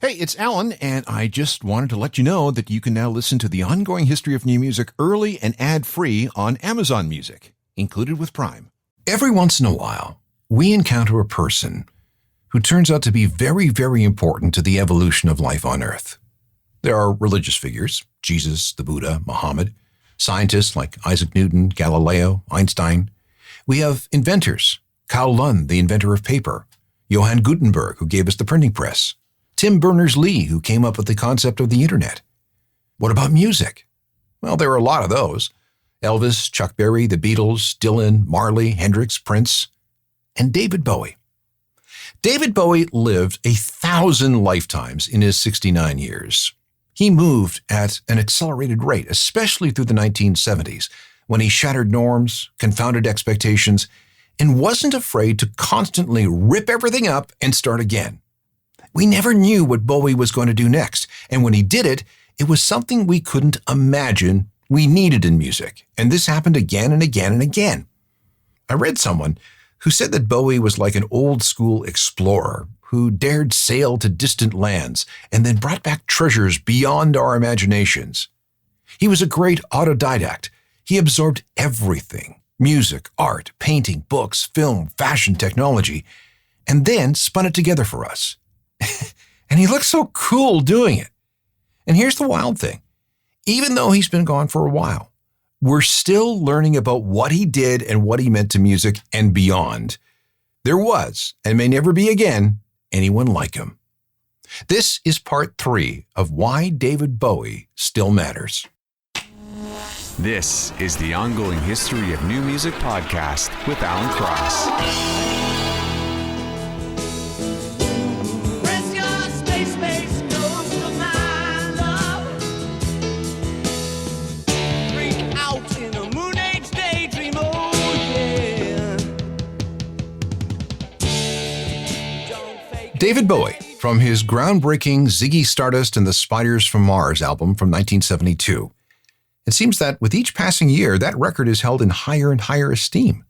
Hey, it's Alan, and I just wanted to let you know that you can now listen to the ongoing history of new music early and ad-free on Amazon Music, included with Prime. Every once in a while, we encounter a person who turns out to be very, very important to the evolution of life on Earth. There are religious figures, Jesus, the Buddha, Muhammad, scientists like Isaac Newton, Galileo, Einstein. We have inventors, Kyle Lund, the inventor of paper, Johann Gutenberg, who gave us the printing press, Tim Berners-Lee, who came up with the concept of the internet. What about music? Well, there are a lot of those. Elvis, Chuck Berry, the Beatles, Dylan, Marley, Hendrix, Prince, and David Bowie. David Bowie lived 1,000 lifetimes in his 69 years. He moved at an accelerated rate, especially through the 1970s, when he shattered norms, confounded expectations, and wasn't afraid to constantly rip everything up and start again. We never knew what Bowie was going to do next, and when he did it, it was something we couldn't imagine we needed in music, and this happened again and again and again. I read someone who said that Bowie was like an old-school explorer who dared sail to distant lands and then brought back treasures beyond our imaginations. He was a great autodidact. He absorbed everything: music, art, painting, books, film, fashion, technology, and then spun it together for us. And he looked so cool doing it. And here's the wild thing. Even though he's been gone for a while, we're still learning about what he did and what he meant to music and beyond. There was, and may never be again, anyone like him. This is part 3 of Why David Bowie Still Matters. This is the Ongoing History of New Music podcast with Alan Cross. David Bowie, from his groundbreaking Ziggy Stardust and the Spiders from Mars album from 1972. It seems that with each passing year, that record is held in higher and higher esteem.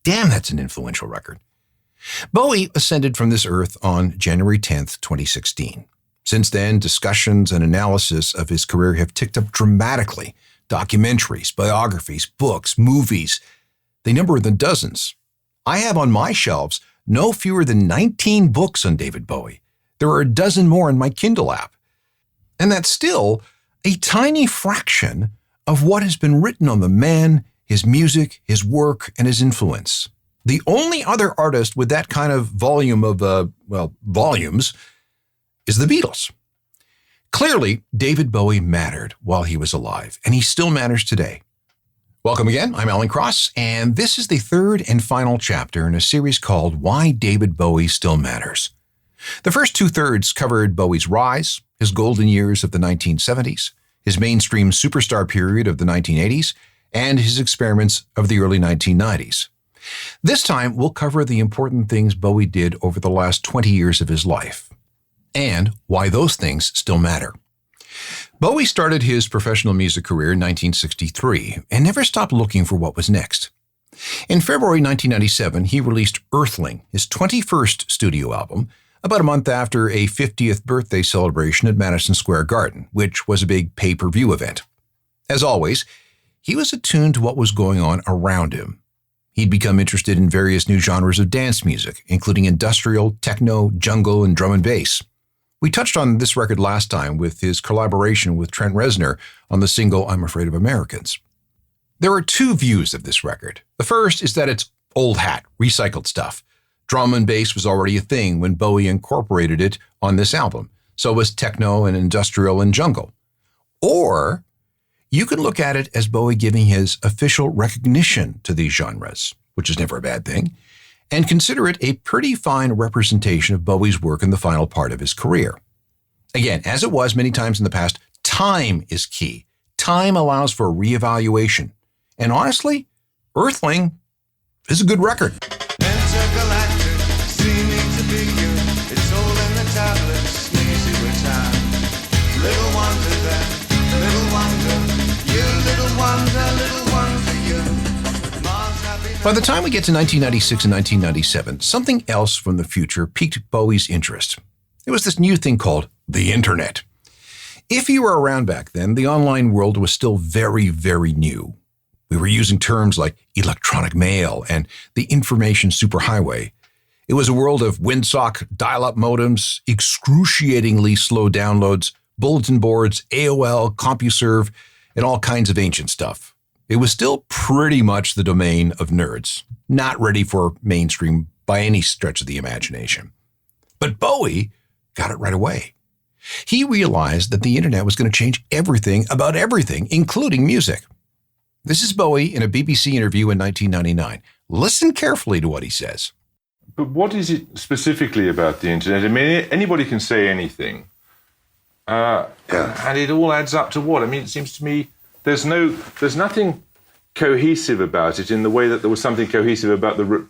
Damn, that's an influential record. Bowie ascended from this earth on January 10th, 2016. Since then, discussions and analysis of his career have ticked up dramatically. Documentaries, biographies, books, movies. They number in the dozens. I have on my shelves no fewer than 19 books on David Bowie. There are a dozen more in my Kindle app. And that's still a tiny fraction of what has been written on the man, his music, his work, and his influence. The only other artist with that kind of volume of, volumes is the Beatles. Clearly, David Bowie mattered while he was alive, and he still matters today. Welcome again, I'm Alan Cross, and this is the third and final chapter in a series called Why David Bowie Still Matters. The first 2/3 covered Bowie's rise, his golden years of the 1970s, his mainstream superstar period of the 1980s, and his experiments of the early 1990s. This time, we'll cover the important things Bowie did over the last 20 years of his life, and why those things still matter. Bowie started his professional music career in 1963 and never stopped looking for what was next. In February 1997, he released Earthling, his 21st studio album, about a month after a 50th birthday celebration at Madison Square Garden, which was a big pay-per-view event. As always, he was attuned to what was going on around him. He'd become interested in various new genres of dance music, including industrial, techno, jungle, and drum and bass. We touched on this record last time with his collaboration with Trent Reznor on the single I'm Afraid of Americans. There are two views of this record. The first is that it's old hat, recycled stuff. Drum and bass was already a thing when Bowie incorporated it on this album. So was techno and industrial and jungle. Or you can look at it as Bowie giving his official recognition to these genres, which is never a bad thing, and consider it a pretty fine representation of Bowie's work in the final part of his career. Again, as it was many times in the past, time is key. Time allows for reevaluation. And honestly, Earthling is a good record. Intergalactic, seeming to be you. It's all in the tablets, easy with time. Little wonder then, little wonder. You little wonder you. Mars happy. By the time we get to 1996 and 1997, something else from the future piqued Bowie's interest. It was this new thing called the internet. If you were around back then, the online world was still very, very new. We were using terms like electronic mail and the information superhighway. It was a world of windsock, dial-up modems, excruciatingly slow downloads, bulletin boards, AOL, CompuServe, and all kinds of ancient stuff. It was still pretty much the domain of nerds, not ready for mainstream by any stretch of the imagination. But Bowie got it right away. He realized that the internet was going to change everything about everything, including music. This is Bowie in a BBC interview in 1999. Listen carefully to what he says. But what is it specifically about the internet? I mean, anybody can say anything. And it all adds up to what? I mean, it seems to me there's nothing cohesive about it in the way that there was something cohesive about the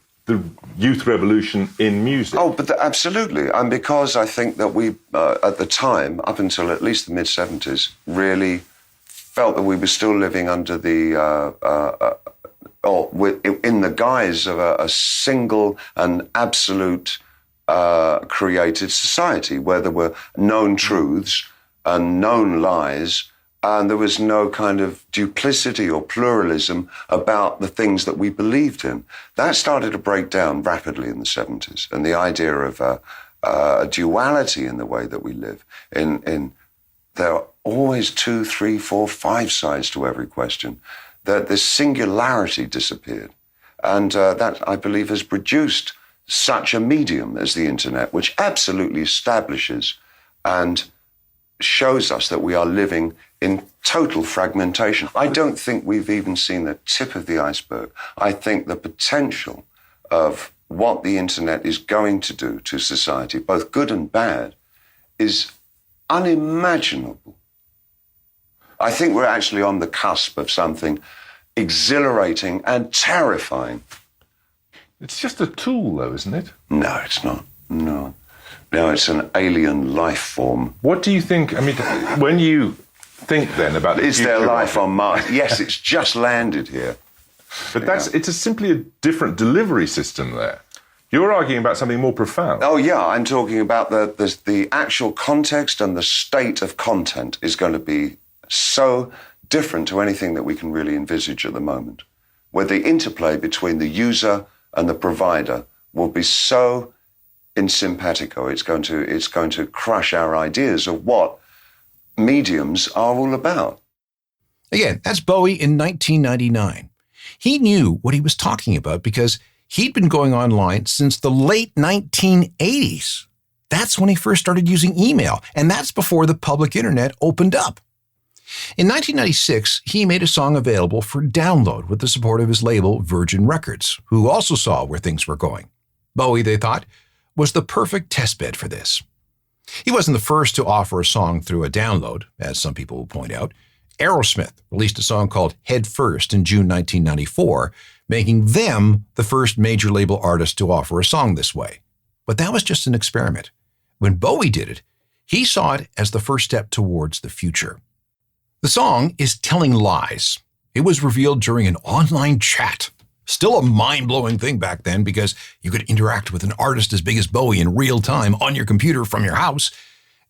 youth revolution in music. Oh, but absolutely. And because I think that we, at the time, up until at least the mid-70s, really felt that we were still living under in the guise of a single and absolute created society where there were known truths and known lies, and there was no kind of duplicity or pluralism about the things that we believed in. That started to break down rapidly in the 70s, and the idea of a duality in the way that we live. There are always 2, 3, 4, 5 sides to every question. That this singularity disappeared. And that, I believe, has produced such a medium as the internet, which absolutely establishes and shows us that we are living in total fragmentation. I don't think we've even seen the tip of the iceberg. I think the potential of what the internet is going to do to society, both good and bad, is unimaginable. I think we're actually on the cusp of something exhilarating and terrifying. It's just a tool, though, isn't it? No, it's not. No, it's an alien life form. What do you think? I mean, when you think then about the Is future there life of it, on Mars? Yes, it's just landed here. But it's simply a different delivery system there. You're arguing about something more profound. Oh, yeah, I'm talking about the actual context, and the state of content is going to be so different to anything that we can really envisage at the moment, where the interplay between the user and the provider will be so in simpatico. It's going to crush our ideas of what mediums are all about. Again, that's Bowie in 1999. He knew what he was talking about because he'd been going online since the late 1980s. That's when he first started using email, and that's before the public internet opened up. In 1996, he made a song available for download with the support of his label Virgin Records, who also saw where things were going. Bowie, they thought, was the perfect testbed for this. He wasn't the first to offer a song through a download, as some people will point out. Aerosmith released a song called Head First in June 1994, making them the first major label artist to offer a song this way. But that was just an experiment. When Bowie did it, he saw it as the first step towards the future. The song is Telling Lies. It was revealed during an online chat. Still a mind-blowing thing back then because you could interact with an artist as big as Bowie in real time on your computer from your house.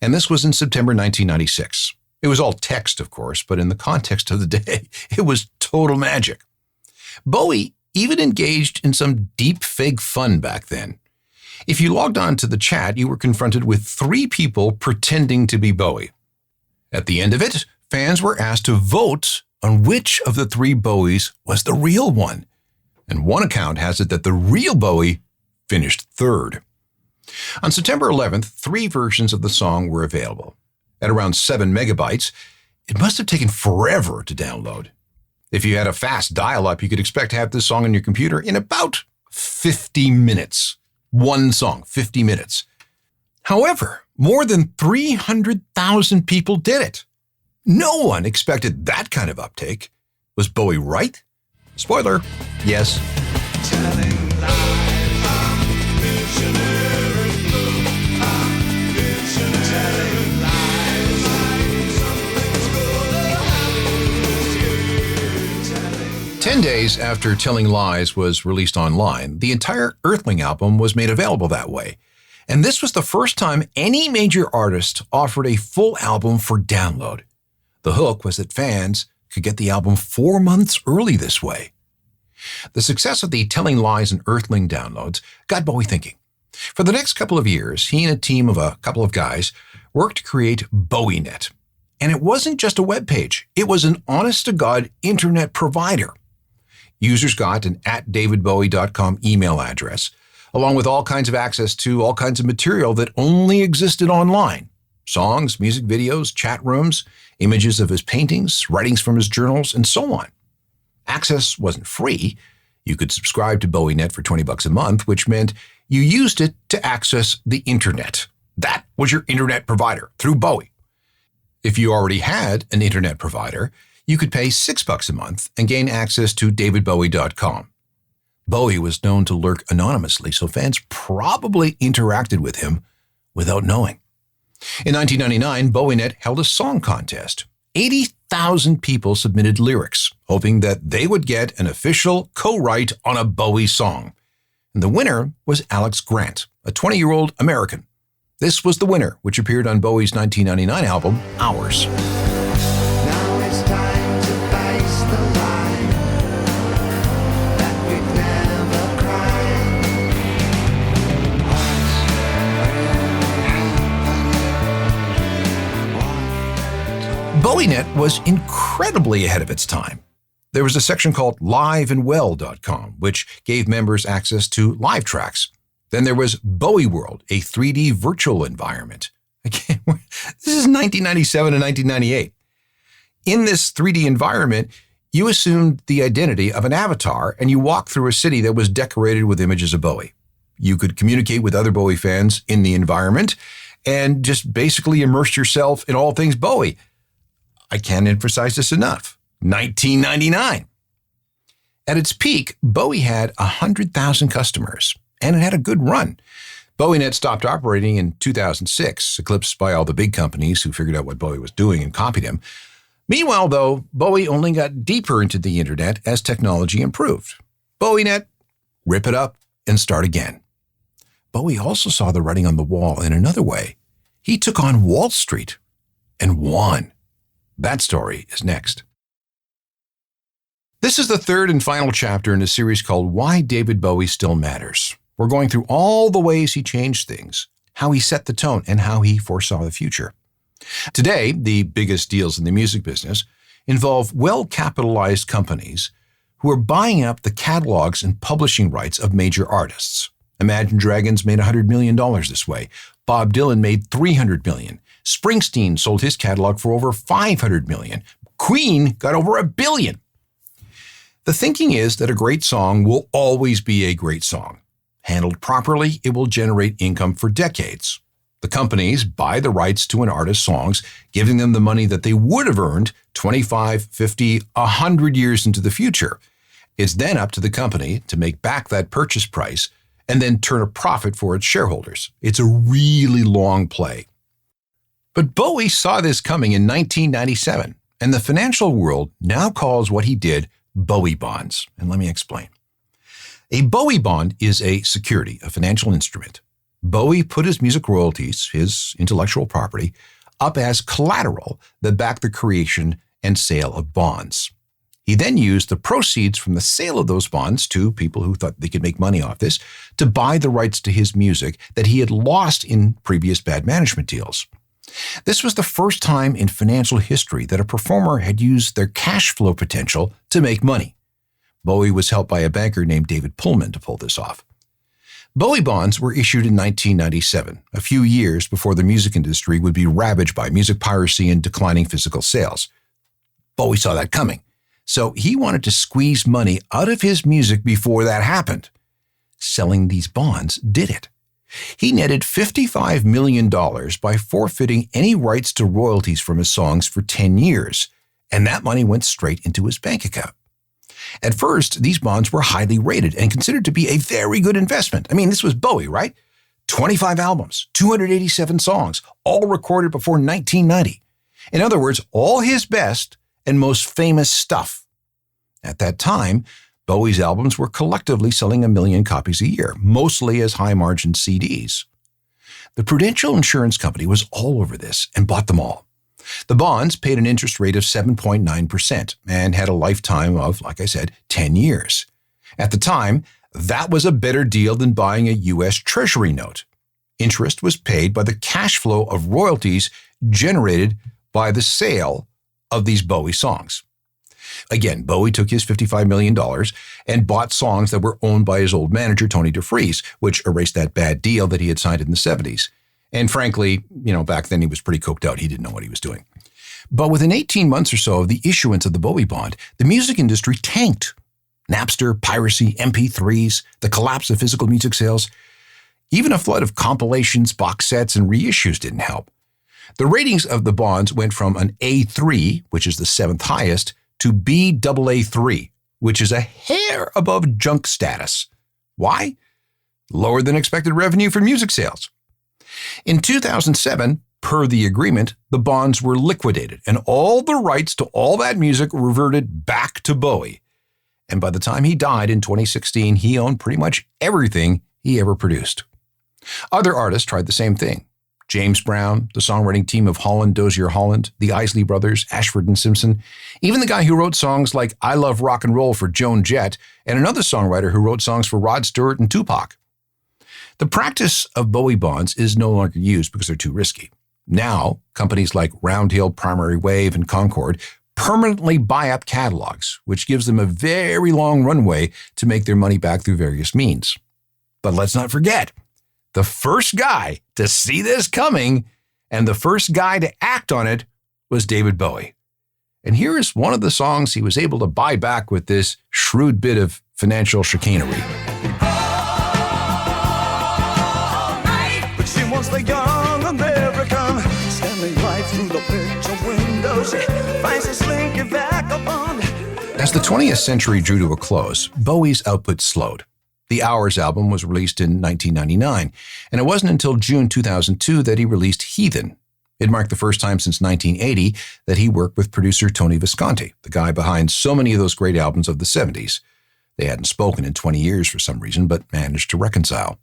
And this was in September 1996. It was all text, of course, but in the context of the day, it was total magic. Bowie even engaged in some deep fake fun back then. If you logged on to the chat, you were confronted with 3 people pretending to be Bowie. At the end of it, fans were asked to vote on which of the 3 Bowies was the real one. And one account has it that the real Bowie finished 3rd. On September 11th, 3 versions of the song were available. At around 7 megabytes, it must have taken forever to download. If you had a fast dial-up, you could expect to have this song on your computer in about 50 minutes. One song, 50 minutes. However, more than 300,000 people did it. No one expected that kind of uptake. Was Bowie right? Spoiler, yes. Telling lies, I'm visionary. I'm visionary. Telling lies, something's gonna happen this year. Telling 10 days after Telling Lies was released online, the entire Earthling album was made available that way. And this was the first time any major artist offered a full album for download. The hook was that fans could get the album 4 months early this way. The success of the Telling Lies and Earthling downloads got Bowie thinking. For the next couple of years, he and a team of a couple of guys worked to create BowieNet. And it wasn't just a web page. It was an honest-to-God internet provider. Users got an @davidbowie.com email address, along with all kinds of access to all kinds of material that only existed online. Songs, music videos, chat rooms, images of his paintings, writings from his journals, and so on. Access wasn't free. You could subscribe to BowieNet for $20 a month, which meant you used it to access the internet. That was your internet provider through Bowie. If you already had an internet provider, you could pay $6 a month and gain access to davidbowie.com. Bowie was known to lurk anonymously, so fans probably interacted with him without knowing. In 1999, BowieNet held a song contest. 80,000 people submitted lyrics, hoping that they would get an official co-write on a Bowie song. And the winner was Alex Grant, a 20-year-old American. This was the winner, which appeared on Bowie's 1999 album, Hours. Now it's time to face the lie that we'd never cry. BowieNet was incredibly ahead of its time. There was a section called liveandwell.com, which gave members access to live tracks. Then there was Bowie World, a 3D virtual environment. Again, this is 1997 and 1998. In this 3D environment, you assumed the identity of an avatar and you walked through a city that was decorated with images of Bowie. You could communicate with other Bowie fans in the environment and just basically immerse yourself in all things Bowie. I can't emphasize this enough. 1999. At its peak, Bowie had 100,000 customers, and it had a good run. BowieNet stopped operating in 2006, eclipsed by all the big companies who figured out what Bowie was doing and copied him. Meanwhile, though, Bowie only got deeper into the internet as technology improved. BowieNet, rip it up and start again. Bowie also saw the writing on the wall in another way. He took on Wall Street and won. That story is next. This is the third and final chapter in a series called Why David Bowie Still Matters. We're going through all the ways he changed things, how he set the tone, and how he foresaw the future. Today, the biggest deals in the music business involve well-capitalized companies who are buying up the catalogs and publishing rights of major artists. Imagine Dragons made $100 million this way. Bob Dylan made $300 million. Springsteen sold his catalog for over $500 million. Queen got over $1 billion. The thinking is that a great song will always be a great song. Handled properly, it will generate income for decades. The companies buy the rights to an artist's songs, giving them the money that they would have earned 25, 50, 100 years into the future. It's then up to the company to make back that purchase price and then turn a profit for its shareholders. It's a really long play. But Bowie saw this coming in 1997, and the financial world now calls what he did Bowie Bonds. And let me explain. A Bowie bond is a security, a financial instrument. Bowie put his music royalties, his intellectual property, up as collateral that backed the creation and sale of bonds. He then used the proceeds from the sale of those bonds to people who thought they could make money off this to buy the rights to his music that he had lost in previous bad management deals. This was the first time in financial history that a performer had used their cash flow potential to make money. Bowie was helped by a banker named David Pullman to pull this off. Bowie bonds were issued in 1997, a few years before the music industry would be ravaged by music piracy and declining physical sales. Bowie saw that coming, so he wanted to squeeze money out of his music before that happened. Selling these bonds did it. He netted $55 million by forfeiting any rights to royalties from his songs for 10 years, and that money went straight into his bank account. At first, these bonds were highly rated and considered to be a very good investment. I mean, this was Bowie, right? 25 albums, 287 songs, all recorded before 1990. In other words, all his best and most famous stuff. At that time, Bowie's albums were collectively selling 1 million copies a year, mostly as high-margin CDs. The Prudential Insurance Company was all over this and bought them all. The bonds paid an interest rate of 7.9% and had a lifetime of, like I said, 10 years. At the time, that was a better deal than buying a U.S. Treasury note. Interest was paid by the cash flow of royalties generated by the sale of these Bowie songs. Again, Bowie took his $55 million and bought songs that were owned by his old manager, Tony DeFries, which erased that bad deal that he had signed in the 70s. And frankly, back then he was pretty coked out. He didn't know what he was doing. But within 18 months or so of the issuance of the Bowie Bond, the music industry tanked. Napster, piracy, MP3s, the collapse of physical music sales, even a flood of compilations, box sets, and reissues didn't help. The ratings of the bonds went from an A3, which is the seventh highest, to Baa3, which is a hair above junk status. Why? Lower than expected revenue for music sales. In 2007, per the agreement, the bonds were liquidated, and all the rights to all that music reverted back to Bowie. And by the time he died in 2016, he owned pretty much everything he ever produced. Other artists tried the same thing. James Brown, the songwriting team of Holland, Dozier Holland, the Isley Brothers, Ashford and Simpson, even the guy who wrote songs like I Love Rock and Roll for Joan Jett, and another songwriter who wrote songs for Rod Stewart and Tupac. The practice of Bowie bonds is no longer used because they're too risky. Now, companies like Roundhill, Primary Wave, and Concord permanently buy up catalogs, which gives them a very long runway to make their money back through various means. But let's not forget, the first guy to see this coming and the first guy to act on it was David Bowie. And here is one of the songs he was able to buy back with this shrewd bit of financial chicanery. But she wants the young American, standing right through the picture window. She finds a slinky vagabond. As the 20th century drew to a close, Bowie's output slowed. The Hours album was released in 1999, and it wasn't until June 2002 that he released Heathen. It marked the first time since 1980 that he worked with producer Tony Visconti, the guy behind so many of those great albums of the 70s. They hadn't spoken in 20 years for some reason, but managed to reconcile.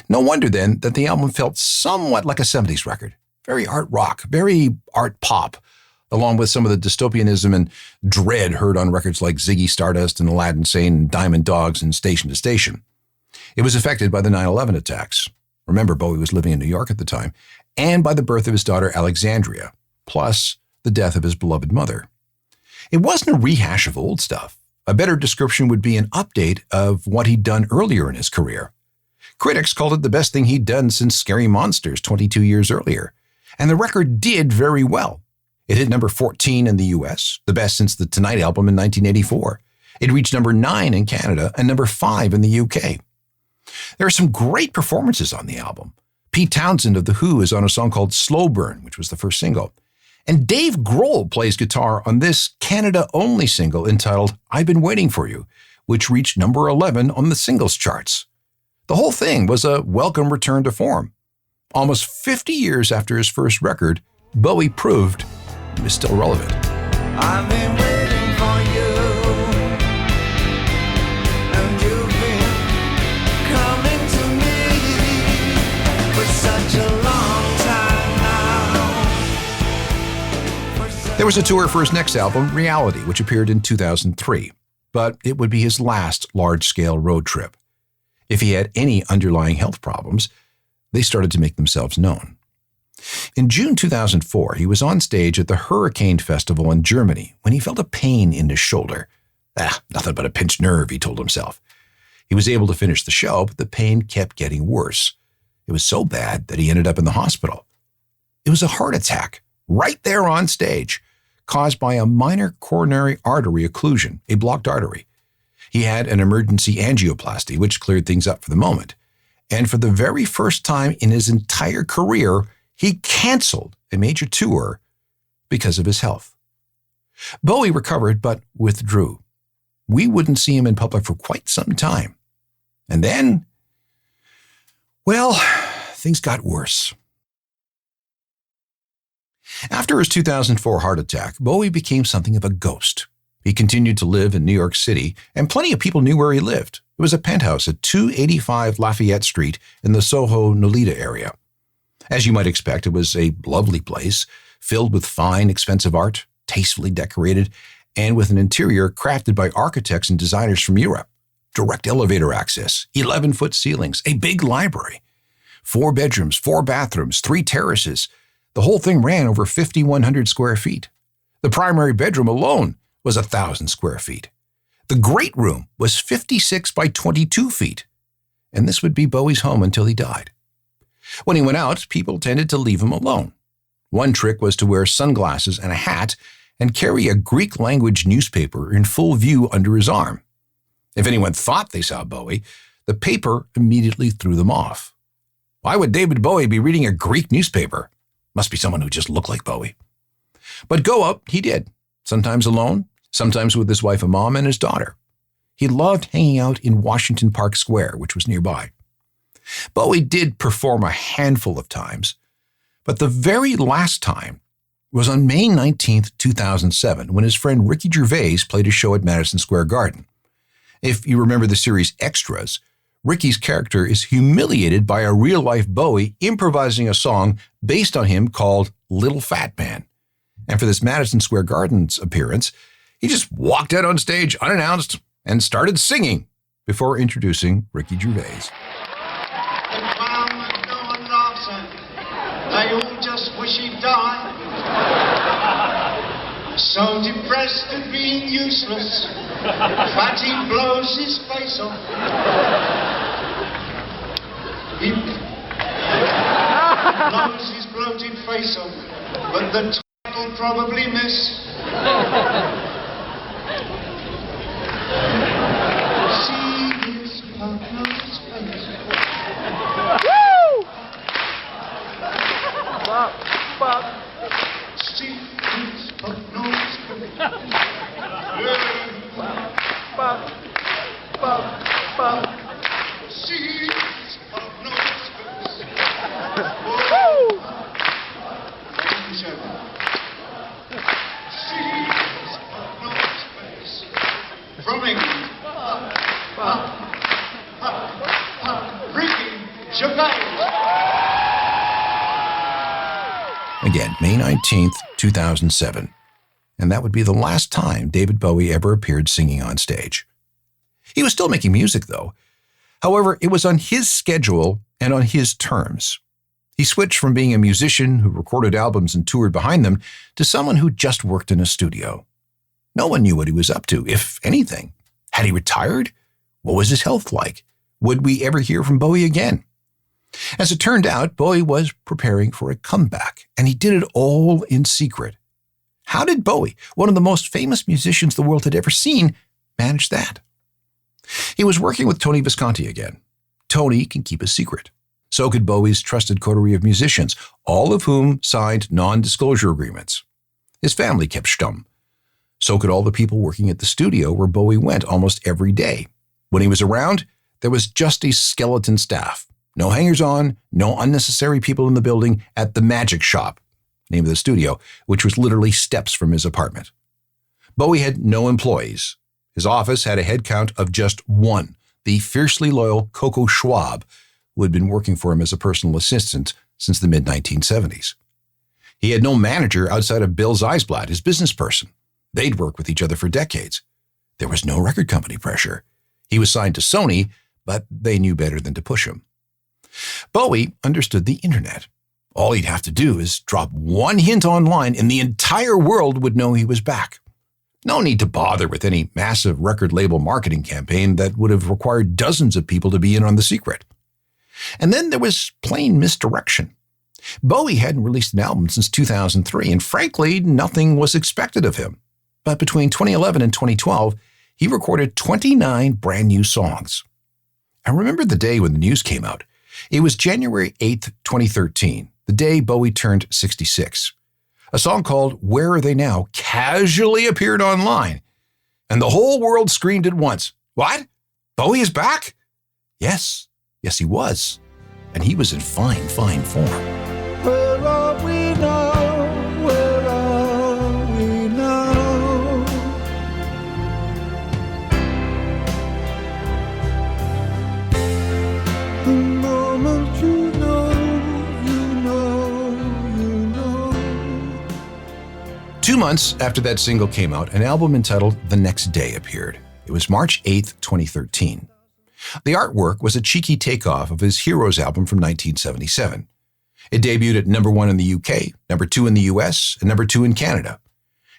No wonder then that the album felt somewhat like a 70s record. Very art rock, very art pop, along with some of the dystopianism and dread heard on records like Ziggy Stardust and Aladdin Sane and Diamond Dogs and Station to Station. It was affected by the 9/11 attacks. Remember, Bowie was living in New York at the time, and by the birth of his daughter Alexandria, plus the death of his beloved mother. It wasn't a rehash of old stuff. A better description would be an update of what he'd done earlier in his career. Critics called it the best thing he'd done since Scary Monsters 22 years earlier, and the record did very well. It hit number 14 in the US, the best since the Tonight album in 1984. It reached number 9 in Canada and number 5 in the UK. There are some great performances on the album. Pete Townsend of The Who is on a song called Slow Burn, which was the first single. And Dave Grohl plays guitar on this Canada-only single entitled I've Been Waiting For You, which reached number 11 on the singles charts. The whole thing was a welcome return to form. Almost 50 years after his first record, Bowie proved he was still relevant. I've been waiting for you, and you've been coming to me for such a long time now. There was a tour for his next album, Reality, which appeared in 2003, but it would be his last large-scale road trip. If he had any underlying health problems, they started to make themselves known. In June 2004, he was on stage at the Hurricane Festival in Germany when he felt a pain in his shoulder. Nothing but a pinched nerve, he told himself. He was able to finish the show, but the pain kept getting worse. It was so bad that he ended up in the hospital. It was a heart attack, right there on stage, caused by a minor coronary artery occlusion, a blocked artery. He had an emergency angioplasty, which cleared things up for the moment. And for the very first time in his entire career, he canceled a major tour because of his health. Bowie recovered, but withdrew. We wouldn't see him in public for quite some time. And then, well, things got worse. After his 2004 heart attack, Bowie became something of a ghost. He continued to live in New York City, and plenty of people knew where he lived. It was a penthouse at 285 Lafayette Street in the Soho, Nolita area. As you might expect, it was a lovely place, filled with fine, expensive art, tastefully decorated, and with an interior crafted by architects and designers from Europe. Direct elevator access, 11-foot ceilings, a big library, 4 bedrooms, 4 bathrooms, 3 terraces. The whole thing ran over 5,100 square feet. The primary bedroom alone was 1,000 square feet. The great room was 56 by 22 feet. And this would be Bowie's home until he died. When he went out, people tended to leave him alone. One trick was to wear sunglasses and a hat and carry a Greek-language newspaper in full view under his arm. If anyone thought they saw Bowie, the paper immediately threw them off. Why would David Bowie be reading a Greek newspaper? Must be someone who just looked like Bowie. But go out he did, sometimes alone, sometimes with his wife Mom and his daughter. He loved hanging out in Washington Park Square, which was nearby. Bowie did perform a handful of times, but the very last time was on May 19th, 2007, when his friend Ricky Gervais played a show at Madison Square Garden. If you remember the series Extras, Ricky's character is humiliated by a real-life Bowie improvising a song based on him called Little Fat Man. And for this Madison Square Garden's appearance, he just walked out on stage unannounced and started singing before introducing Ricky Gervais. They all just wish he'd die. So depressed at being useless, Fatty blows his face off. He blows his bloated face off, but the title'll probably miss. See his partner's face. See his partner's face. See his partner's face. See his partner's face. From England. Ricky Gervais. Again, May 19th, 2007. And that would be the last time David Bowie ever appeared singing on stage. He was still making music, though. However, it was on his schedule and on his terms. He switched from being a musician who recorded albums and toured behind them to someone who just worked in a studio. No one knew what he was up to, if anything. Had he retired? What was his health like? Would we ever hear from Bowie again? As it turned out, Bowie was preparing for a comeback, and he did it all in secret. How did Bowie, one of the most famous musicians the world had ever seen, manage that? He was working with Tony Visconti again. Tony can keep a secret. So could Bowie's trusted coterie of musicians, all of whom signed non-disclosure agreements. His family kept stum. So could all the people working at the studio where Bowie went almost every day. When he was around, there was just a skeleton staff. No hangers-on, no unnecessary people in the building at the Magic Shop, name of the studio, which was literally steps from his apartment. Bowie had no employees. His office had a head count of just one, the fiercely loyal Coco Schwab, who had been working for him as a personal assistant since the mid-1970s. He had no manager outside of Bill Zeisblatt, his business person. They'd worked with each other for decades. There was no record company pressure. He was signed to Sony, but they knew better than to push him. Bowie understood the internet. All he'd have to do is drop one hint online and the entire world would know he was back. No need to bother with any massive record label marketing campaign that would have required dozens of people to be in on the secret. And then there was plain misdirection. Bowie hadn't released an album since 2003, and frankly, nothing was expected of him. But between 2011 and 2012, he recorded 29 brand new songs. I remember the day when the news came out. It was January 8th, 2013, the day Bowie turned 66. A song called Where Are They Now casually appeared online, and the whole world screamed at once, "What? Bowie is back?" Yes, he was. And he was in fine form. Where are we now? Where are we now? The moment you know 2 months after that single came out, an album entitled The Next Day appeared. It was March 8th, 2013. The artwork was a cheeky takeoff of his Heroes album from 1977. It debuted at number 1 in the UK, number 2 in the US, and number 2 in Canada.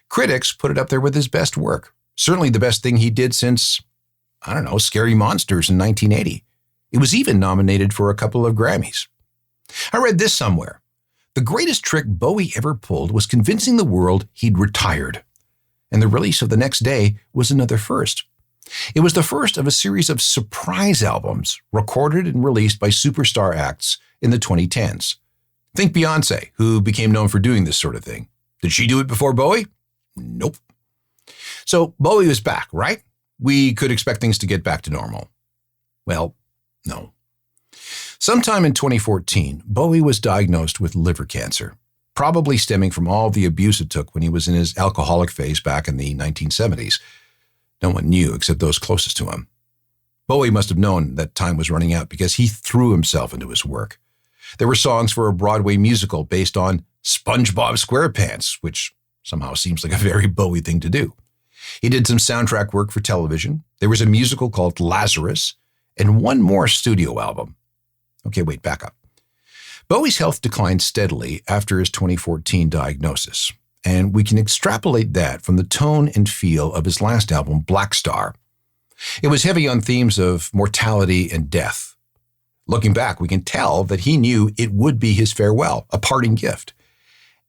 Critics put it up there with his best work. Certainly the best thing he did since, Scary Monsters in 1980. It was even nominated for a couple of Grammys. I read this somewhere. The greatest trick Bowie ever pulled was convincing the world he'd retired. And the release of The Next Day was another first. It was the first of a series of surprise albums recorded and released by superstar acts in the 2010s. Think Beyoncé, who became known for doing this sort of thing. Did she do it before Bowie? Nope. So Bowie was back, right? We could expect things to get back to normal. Well, no. Sometime in 2014, Bowie was diagnosed with liver cancer, probably stemming from all the abuse it took when he was in his alcoholic phase back in the 1970s. No one knew except those closest to him. Bowie must have known that time was running out because he threw himself into his work. There were songs for a Broadway musical based on SpongeBob SquarePants, which somehow seems like a very Bowie thing to do. He did some soundtrack work for television. There was a musical called Lazarus, and one more studio album. Okay, wait, back up. Bowie's health declined steadily after his 2014 diagnosis, and we can extrapolate that from the tone and feel of his last album, Blackstar. It was heavy on themes of mortality and death. Looking back, we can tell that he knew it would be his farewell, a parting gift.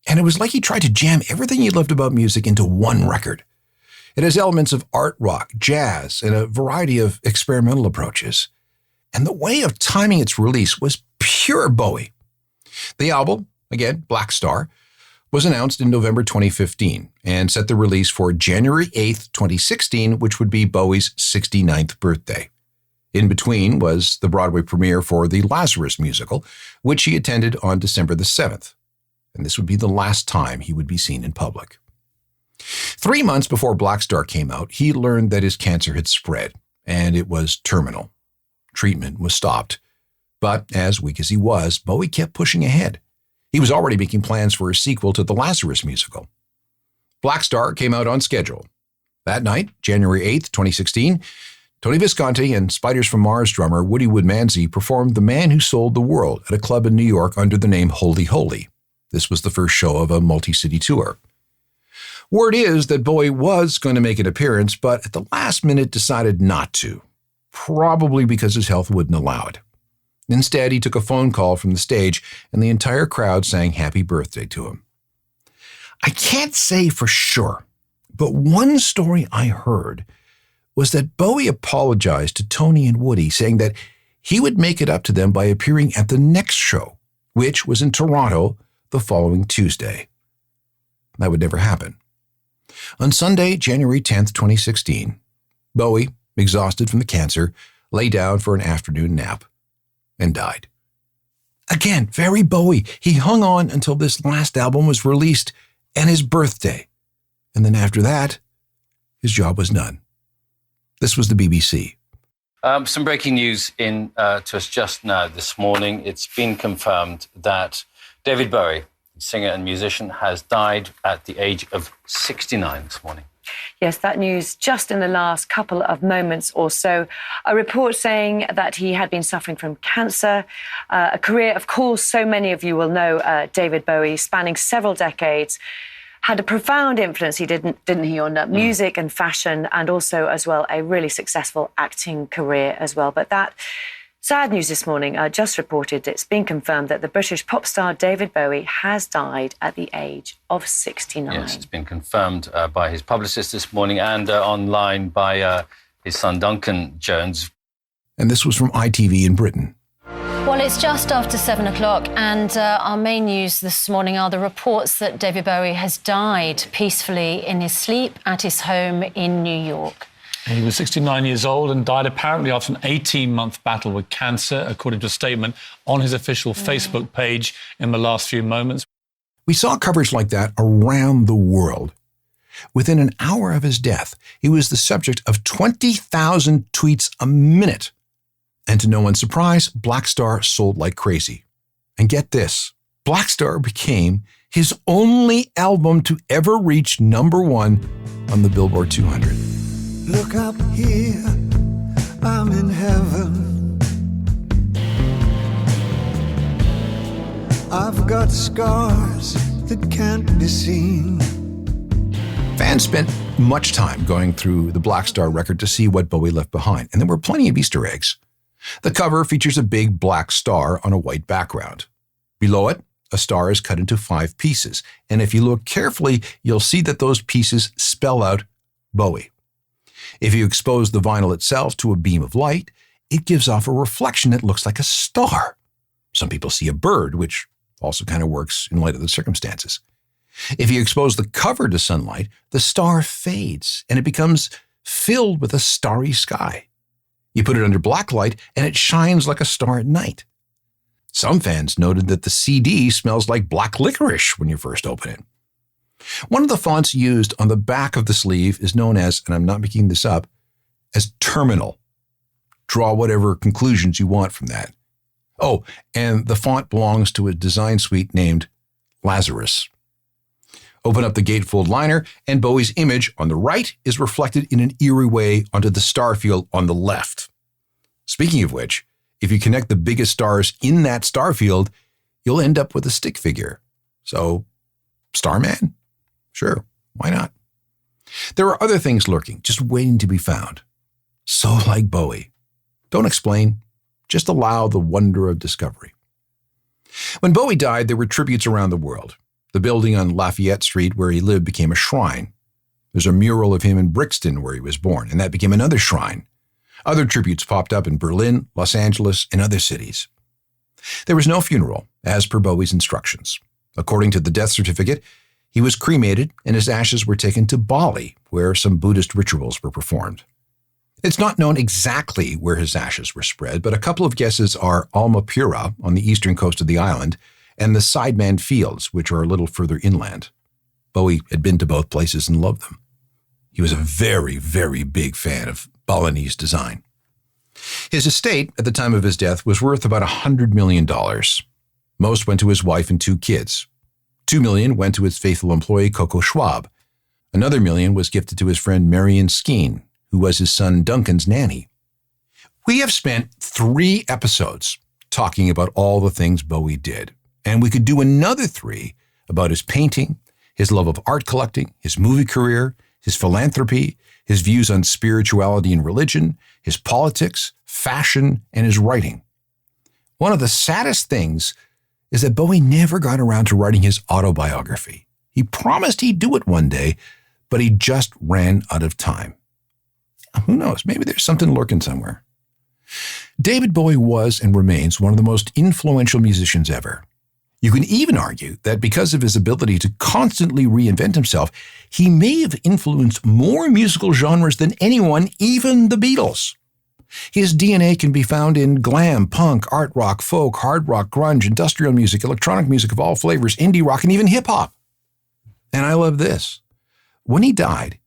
And it was like he tried to jam everything he loved about music into one record. It has elements of art rock, jazz, and a variety of experimental approaches. And the way of timing its release was pure Bowie. The album, again, Blackstar, was announced in November 2015 and set the release for January 8th, 2016, which would be Bowie's 69th birthday. In between was the Broadway premiere for the Lazarus musical, which he attended on December the 7th. And this would be the last time he would be seen in public. 3 months before Blackstar came out, he learned that his cancer had spread, and it was terminal. Treatment was stopped. But as weak as he was, Bowie kept pushing ahead. He was already making plans for a sequel to the Lazarus musical. Blackstar came out on schedule. That night, January 8th, 2016, Tony Visconti and Spiders from Mars drummer Woody Woodmansey performed The Man Who Sold the World at a club in New York under the name Holy Holy. This was the first show of a multi-city tour. Word is that Bowie was going to make an appearance, but at the last minute decided not to, probably because his health wouldn't allow it. Instead, he took a phone call from the stage, and the entire crowd sang happy birthday to him. I can't say for sure, but one story I heard was that Bowie apologized to Tony and Woody, saying that he would make it up to them by appearing at the next show, which was in Toronto the following Tuesday. That would never happen. On Sunday, January 10th, 2016, Bowie, exhausted from the cancer, lay down for an afternoon nap and died. Again, very Bowie. He hung on until this last album was released and his birthday. And then after that, his job was done. This was the BBC. Some breaking news to us just now this morning. It's been confirmed that David Bowie, singer and musician, has died at the age of 69 this morning. Yes, that news just in the last couple of moments or so. A report saying that he had been suffering from cancer. A career, of course, so many of you will know David Bowie, spanning several decades. Had a profound influence, didn't he, on music and fashion, and also, as well, a really successful acting career as well. But that sad news this morning, just reported, it's been confirmed that the British pop star David Bowie has died at the age of 69. Yes, it's been confirmed by his publicist this morning and online by his son Duncan Jones. And this was from ITV in Britain. Well, it's just after 7 o'clock, and our main news this morning are the reports that David Bowie has died peacefully in his sleep at his home in New York. He was 69 years old and died apparently after an 18-month battle with cancer, according to a statement on his official Facebook page in the last few moments. We saw coverage like that around the world. Within an hour of his death, he was the subject of 20,000 tweets a minute. And to no one's surprise, Blackstar sold like crazy. And get this, Blackstar became his only album to ever reach #1 on the Billboard 200. Look up here, I'm in heaven. I've got scars that can't be seen. Fans spent much time going through the Blackstar record to see what Bowie left behind, and there were plenty of Easter eggs. The cover features a big black star on a white background. Below it, a star is cut into 5 pieces, and if you look carefully, you'll see that those pieces spell out Bowie. If you expose the vinyl itself to a beam of light, it gives off a reflection that looks like a star. Some people see a bird, which also kind of works in light of the circumstances. If you expose the cover to sunlight, the star fades and it becomes filled with a starry sky. You put it under black light and it shines like a star at night. Some fans noted that the CD smells like black licorice when you first open it. One of the fonts used on the back of the sleeve is known as, and I'm not making this up, as Terminal. Draw whatever conclusions you want from that. Oh, and the font belongs to a design suite named Lazarus. Open up the gatefold liner, and Bowie's image on the right is reflected in an eerie way onto the star field on the left. Speaking of which, if you connect the biggest stars in that star field, you'll end up with a stick figure. So, Starman? Sure, why not? There are other things lurking, just waiting to be found. So like Bowie. Don't explain, just allow the wonder of discovery. When Bowie died, there were tributes around the world. The building on Lafayette Street where he lived became a shrine. There's a mural of him in Brixton where he was born, and that became another shrine. Other tributes popped up in Berlin, Los Angeles, and other cities. There was no funeral, as per Bowie's instructions. According to the death certificate, he was cremated and his ashes were taken to Bali, where some Buddhist rituals were performed. It's not known exactly where his ashes were spread, but a couple of guesses are Alma Pura on the eastern coast of the island and the Sideman Fields, which are a little further inland. Bowie had been to both places and loved them. He was a very, very big fan of Balinese design. His estate at the time of his death was worth about $100 million. Most went to his wife and 2 kids. $2 million went to his faithful employee, Coco Schwab. Another $1 million was gifted to his friend Marion Skeen, who was his son Duncan's nanny. We have spent 3 episodes talking about all the things Bowie did, and we could do another 3 about his painting, his love of art collecting, his movie career, his philanthropy, his views on spirituality and religion, his politics, fashion, and his writing. One of the saddest things is that Bowie never got around to writing his autobiography. He promised he'd do it one day, but he just ran out of time. Who knows? Maybe there's something lurking somewhere. David Bowie was and remains one of the most influential musicians ever. You can even argue that because of his ability to constantly reinvent himself, he may have influenced more musical genres than anyone, even the Beatles. His DNA can be found in glam, punk, art rock, folk, hard rock, grunge, industrial music, electronic music of all flavors, indie rock, and even hip-hop. And I love this. When he died,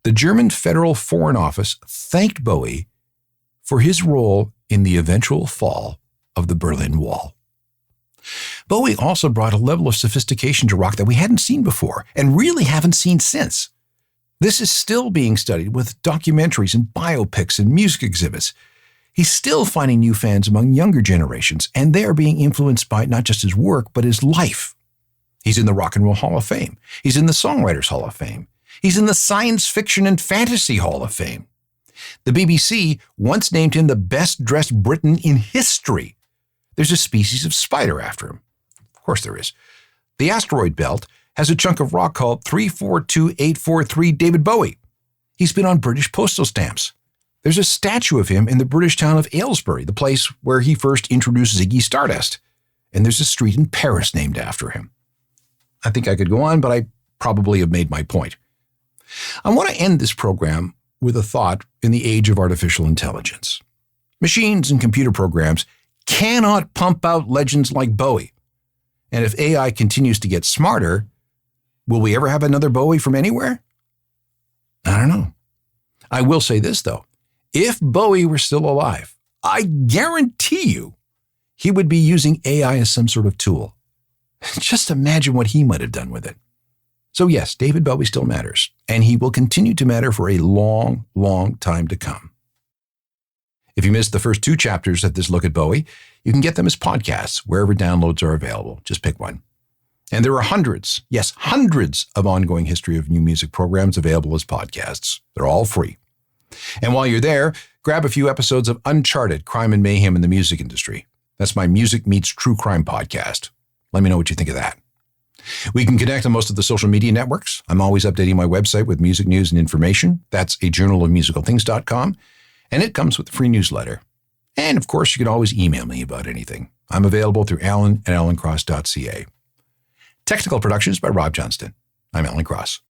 the German Federal Foreign Office thanked Bowie for his role in the eventual fall of the Berlin Wall. Bowie also brought a level of sophistication to rock that we hadn't seen before and really haven't seen since. This is still being studied with documentaries and biopics and music exhibits. He's still finding new fans among younger generations, and they are being influenced by not just his work, but his life. He's in the Rock and Roll Hall of Fame. He's in the Songwriters Hall of Fame. He's in the Science Fiction and Fantasy Hall of Fame. The BBC once named him the best-dressed Briton in history. There's a species of spider after him. Of course there is. The asteroid belt has a chunk of rock called 342843 David Bowie. He's been on British postal stamps. There's a statue of him in the British town of Aylesbury, the place where he first introduced Ziggy Stardust. And there's a street in Paris named after him. I think I could go on, but I probably have made my point. I want to end this program with a thought in the age of artificial intelligence. Machines and computer programs cannot pump out legends like Bowie. And if AI continues to get smarter, will we ever have another Bowie from anywhere? I don't know. I will say this, though. If Bowie were still alive, I guarantee you he would be using AI as some sort of tool. Just imagine what he might have done with it. So yes, David Bowie still matters, and he will continue to matter for a long, long time to come. If you missed the first 2 chapters of this look at Bowie, you can get them as podcasts wherever downloads are available. Just pick one. And there are hundreds, yes, hundreds of ongoing history of new music programs available as podcasts. They're all free. And while you're there, grab a few episodes of Uncharted Crime and Mayhem in the Music Industry. That's my Music Meets True Crime podcast. Let me know what you think of that. We can connect on most of the social media networks. I'm always updating my website with music news and information. That's a journalofmusicalthings.com, and it comes with a free newsletter. And of course, you can always email me about anything. I'm available through alan@alancross.ca. Technical productions by Rob Johnston. I'm Alan Cross.